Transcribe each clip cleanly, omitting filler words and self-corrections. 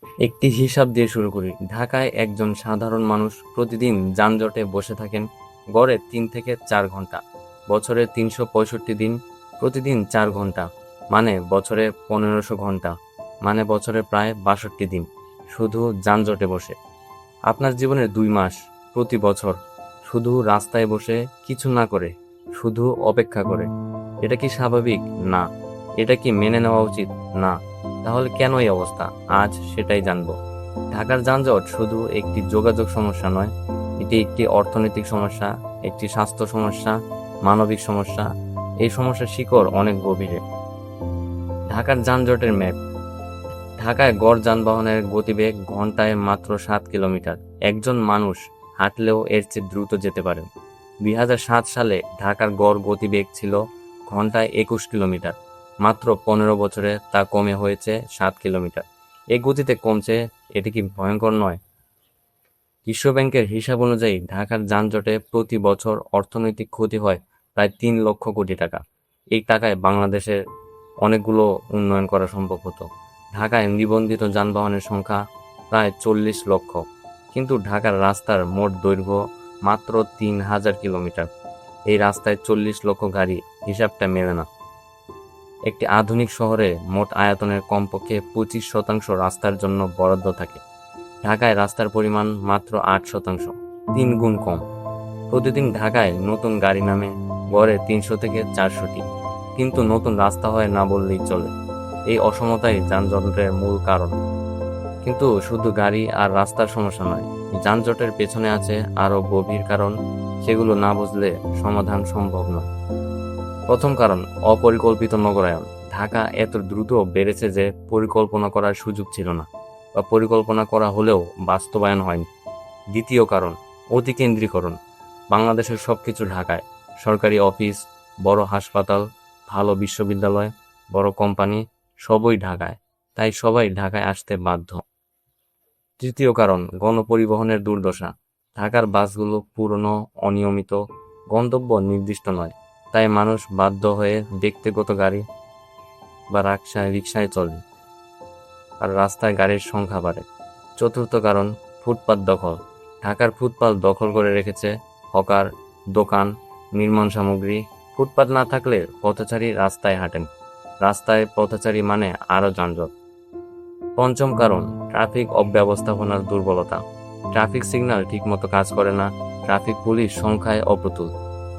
একটি হিসাব দিয়ে শুরু করি। ঢাকায় একজন সাধারণ মানুষ প্রতিদিন যানজটে বসে থাকেন গড়ে 3 থেকে 4 ঘন্টা। বছরে 365 দিন, প্রতিদিন 4 ঘন্টা, মানে বছরে 1500 ঘন্টা, মানে বছরে প্রায় 62 দিন শুধু যানজটে বসে। আপনার জীবনের 2 মাস প্রতি বছর শুধু রাস্তায় বসে কিছু না করে, শুধু অপেক্ষা করে। এটা কি স্বাভাবিক? না। এটা কি মেনে নেওয়া উচিত? না। তাহলে কেন এই অবস্থা? আজ সেটাই জানবো। ঢাকার যানজট শুধু একটি যোগাযোগ সমস্যা নয়, এটি একটি অর্থনৈতিক সমস্যা, একটি স্বাস্থ্য সমস্যা, মানবিক সমস্যা। এই সমস্যার শিকড় অনেক গভীরে। ঢাকার যানজটের ম্যাপ। ঢাকায় গড় যানবাহনের গতিবেগ ঘন্টায় মাত্র 7 কিলোমিটার। একজন মানুষ হাঁটলেও এর চেয়ে দ্রুত যেতে পারেন। 2007 সালে ঢাকার গড় গতিবেগ ছিল ঘন্টায় 21 কিলোমিটার। মাত্র 15 বছরে তা কমে হয়েছে 7 কিলোমিটার। এই গতিতে কমছে, এটি কি ভয়ঙ্কর নয়? বিশ্বব্যাংকের হিসাব অনুযায়ী ঢাকার যানজটে প্রতি বছর অর্থনৈতিক ক্ষতি হয় প্রায় 3 লক্ষ কোটি টাকা। এই টাকায় বাংলাদেশের অনেকগুলো উন্নয়ন করা সম্ভব হতো। ঢাকায় নিবন্ধিত যানবাহনের সংখ্যা প্রায় 40 লক্ষ, কিন্তু ঢাকার রাস্তার মোট দৈর্ঘ্য মাত্র 3000 কিলোমিটার। এই রাস্তায় 40 লক্ষ গাড়ি, হিসাবটা মেলে না। একটি আধুনিক শহরে মোট আয়তনের কমপক্ষে 25% রাস্তার জন্য বরাদ্দ থাকে। ঢাকায় রাস্তার পরিমাণ মাত্র 8%, 3 গুণ কম। প্রতিদিন ঢাকায় নতুন গাড়ি নামে গড়ে 300 থেকে 400টি, কিন্তু নতুন রাস্তা হয় না বললেই চলে। এই অসমতাই যানজটের মূল কারণ। কিন্তু শুধু গাড়ি আর রাস্তার সমস্যা নয়, যানজটের পেছনে আছে আরো গভীর কারণ। সেগুলো না বুঝলে সমাধান সম্ভব নয়। প্রথম কারণ, অপরিকল্পিত নগরায়ন। ঢাকা এত দ্রুত বেড়েছে যে পরিকল্পনা করার সুযোগ ছিল না, বা পরিকল্পনা করা হলেও বাস্তবায়ন হয়নি। দ্বিতীয় কারণ, অতিকেন্দ্রীকরণ। বাংলাদেশের সবকিছু ঢাকায়। সরকারি অফিস, বড় হাসপাতাল, ভালো বিশ্ববিদ্যালয়, বড় কোম্পানি, সবই ঢাকায়। তাই সবাই ঢাকায় আসতে বাধ্য। তৃতীয় কারণ, গণপরিবহনের দুর্দশা। ঢাকার বাসগুলো পুরনো, অনিয়মিত, গন্তব্য নির্দিষ্ট নয়। তাই মানুষ বাধ্য হয়ে ব্যক্তিগত গাড়ি বা রিকশায় চলে, আর রাস্তায় গাড়ির সংখ্যা বাড়ে। চতুর্থ কারণ, ফুটপাত দখল। ঢাকার ফুটপাত দখল করে রেখেছে হকার, দোকান, নির্মাণ সামগ্রী। ফুটপাত না থাকলে পথচারী রাস্তায় হাঁটেন। রাস্তায় পথচারী মানে আরো যানজট। পঞ্চম কারণ, ট্রাফিক অব্যবস্থাপনার দুর্বলতা। ট্রাফিক সিগন্যাল ঠিকমতো কাজ করে না। ট্রাফিক পুলিশ সংখ্যায় অপ্রতুল।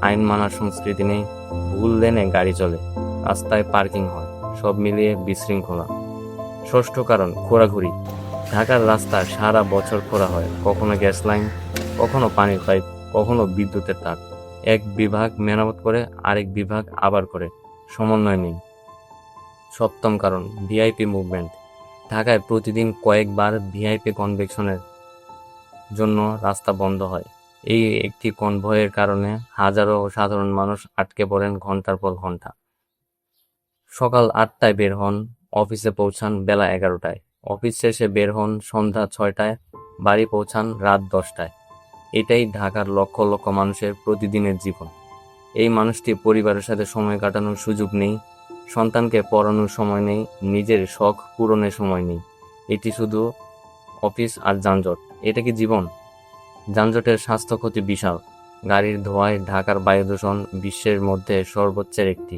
আইন মানার সংস্কৃতি নেই। ভুল লেনে গাড়ি চলে। রাস্তায় পার্কিং হয়। সব মিলিয়ে বিশৃঙ্খলা। ষষ্ঠ কারণ, ঘোরাঘুরি। ঢাকার রাস্তা সারা বছর খোঁড়া হয়। কখনো গ্যাস লাইন, কখনো পানির পাইপ, কখনো বিদ্যুতের তার। এক বিভাগ মেরামত করে আরেক বিভাগ আবার করে। সমন্বয় নেই। সপ্তম কারণ, ভিআইপি মুভমেন্ট। ঢাকায় প্রতিদিন কয়েকবার ভিআইপি কনভেনশনের জন্য রাস্তা বন্ধ হয়। এই একটি কনভয়ের কারণে হাজারো সাধারণ মানুষ আটকে পড়েন ঘন্টার পর ঘন্টা। সকাল 8টায় বের হন, অফিসে পৌঁছান বেলা 11টায়। অফিস শেষে বের হন সন্ধ্যা 6টায়, বাড়ি পৌঁছান রাত 10টায়। এটাই ঢাকার লক্ষ লক্ষ মানুষের প্রতিদিনের জীবন। এই মানুষটি পরিবারের সাথে সময় কাটানোর সুযোগ নেই, সন্তানকে পড়ানোর সময় নেই, নিজের শখ পূরণের সময় নেই। এটি শুধু অফিস আর যানজট। এটা কি জীবন? যানজটের স্বাস্থ্য ক্ষতি বিশাল। গাড়ির ধোঁয়ায় ঢাকার বায়ু দূষণ বিশ্বের মধ্যে সর্বোচ্চের একটি।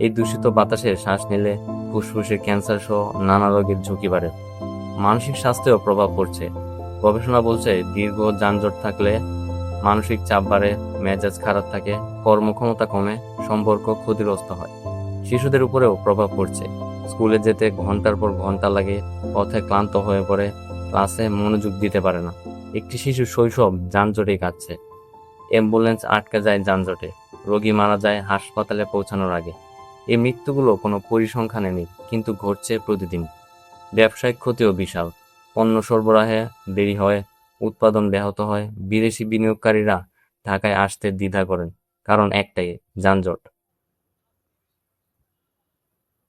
এই দূষিত বাতাসে শ্বাস নিলে ফুসফুসে ক্যান্সার সহ নানা রোগের ঝুঁকি বাড়ে। মানসিক স্বাস্থ্যেও প্রভাব পড়ছে। গবেষণা বলছে দীর্ঘ যানজট থাকলে মানসিক চাপ বাড়ে, মেজাজ খারাপ থাকে, কর্মক্ষমতা কমে, সম্পর্ক ক্ষতিগ্রস্ত হয়। শিশুদের উপরেও প্রভাব পড়ছে। স্কুলে যেতে ঘন্টার পর ঘন্টা লাগে, পথে ক্লান্ত হয়ে পড়ে, ক্লাসে মনোযোগ দিতে পারে না। একটি শিশু শৈশব যানজটেই কাটছে। অ্যাম্বুলেন্স আটকে যায় যানজটে, রোগী মারা যায় হাসপাতালে পৌঁছানোর আগে। এই মৃত্যুগুলো কোনো পরিসংখ্যানে নেই, কিন্তু ঘটছে প্রতিদিন। ব্যবসায়িক ক্ষতিও বিশাল। পণ্য সরবরাহে দেরি হয়, উৎপাদন ব্যাহত হয়, বিদেশি বিনিয়োগকারীরা ঢাকায় আসতে দ্বিধা করেন। কারণ একটাই, যানজট।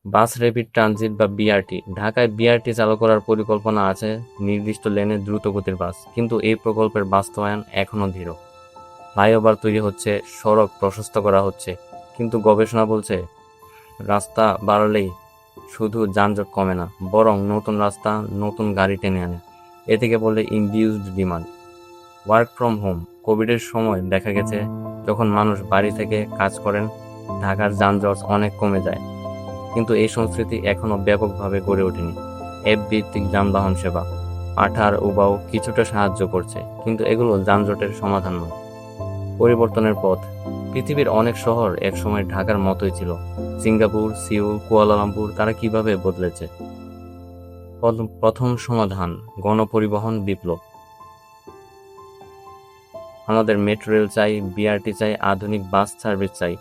বাস র্যাপিড ট্রানজিট বা বিআরটি। ঢাকায় বিআরটি চালু করার পরিকল্পনা আছে, নির্দিষ্ট লেনে দ্রুতগতির বাস, কিন্তু এই প্রকল্পের বাস্তবায়ন এখনো ধীর। ফ্লাইওভার তৈরি হচ্ছে, সড়ক প্রশস্ত করা হচ্ছে, কিন্তু গবেষণা বলছে রাস্তা বাড়লেই শুধু যানজট কমে না, বরং নতুন রাস্তা নতুন গাড়ি টেনে আনে। এ থেকে বলে induced demand. Work from home. কোভিডের সময় দেখা গেছে যখন মানুষ বাড়ি থেকে কাজ করেন, ঢাকার যানজট অনেক কমে যায়। কিন্তু এই সংস্কৃতি এখনো ব্যাপকভাবে গড়ে ওঠেনি। অ্যাপ ভিত্তিক যানবাহন সেবা, আঠার উবাও কিছুটা সাহায্য করছে, কিন্তু এগুলো যানজটের সমাধান নয়। পরিবর্তনের পথ। পৃথিবীর অনেক শহর একসময় ঢাকার মতোই ছিল। সিঙ্গাপুর, সিউল, কুয়ালালামপুর তারা কিভাবে বদলেছে। প্রথম সমাধান, গণপরিবহন বিপ্লব। আমাদের মেট্রো রেল চাই, বিআরটি চাই, আধুনিক বাস সার্ভিস চাই।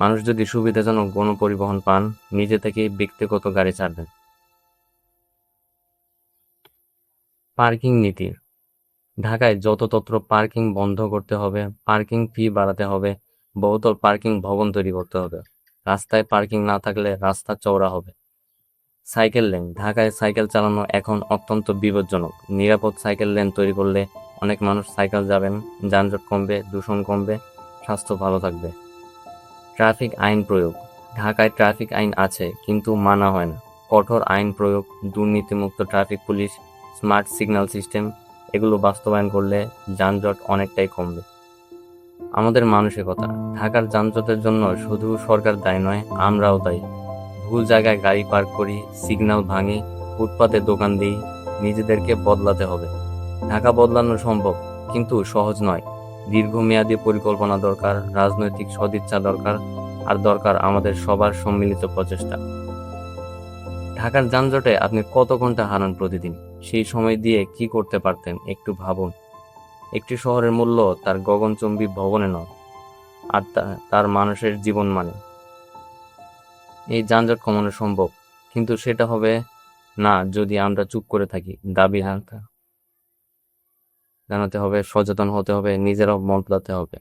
মানুষ যদি সুবিধাজনক গণপরিবহন পান, নিজে থেকেই ব্যক্তিগত গাড়ি ছাড়বেন। পার্কিং নীতি। ঢাকায় যত্রতত্র পার্কিং বন্ধ করতে হবে, পার্কিং ফি বাড়াতে হবে, বহুতল পার্কিং ভবন তৈরি করতে হবে। রাস্তায় পার্কিং না থাকলে রাস্তা চওড়া হবে। Cycle lane. ঢাকায় সাইকেল চালানো এখন অত্যন্ত বিপজ্জনক। নিরাপদ সাইকেল লেন তৈরি করলে অনেক মানুষ সাইকেল যাবেন, যানজট কমবে, দূষণ কমবে, স্বাস্থ্য ভালো থাকবে। ট্রাফিক আইন প্রয়োগ। ঢাকায় ট্রাফিক আইন আছে, কিন্তু মানা হয় না। কঠোর আইন প্রয়োগ, দুর্নীতিমুক্ত traffic police, smart signal system এগুলো বাস্তবায়ন করলে যানজট অনেকটাই কমবে। আমাদের মানসিকতা। ঢাকার যানজটের জন্য শুধু সরকার দায়ী নয়, আমরাও দায়ী। ভুল জায়গায় গাড়ি পার্ক করি, সিগন্যাল ভাঙি, ফুটপাতে দোকান দিই। নিজেদেরকে বদলাতে হবে। ঢাকা বদলানো সম্ভব, কিন্তু সহজ নয়। দীর্ঘমেয়াদী পরিকল্পনা দরকার, রাজনৈতিক সদিচ্ছা দরকার, আর দরকার আমাদের সবার সম্মিলিত প্রচেষ্টা। ঢাকার যানজটে আপনি কত ঘন্টা হারান প্রতিদিন? সেই সময় দিয়ে কি করতে পারতেন একটু ভাবুন। একটি শহরের মূল্য তার গগনচুম্বী ভবনে নয়, আর তার মানুষের জীবন মানে। এই যানজট কমানো সম্ভব, কিন্তু সেটা হবে না যদি আমরা চুপ করে থাকি। দাবি জানাতে হবে, সচেতন হতে হবে, নিজেরাও বদলাতে হবে।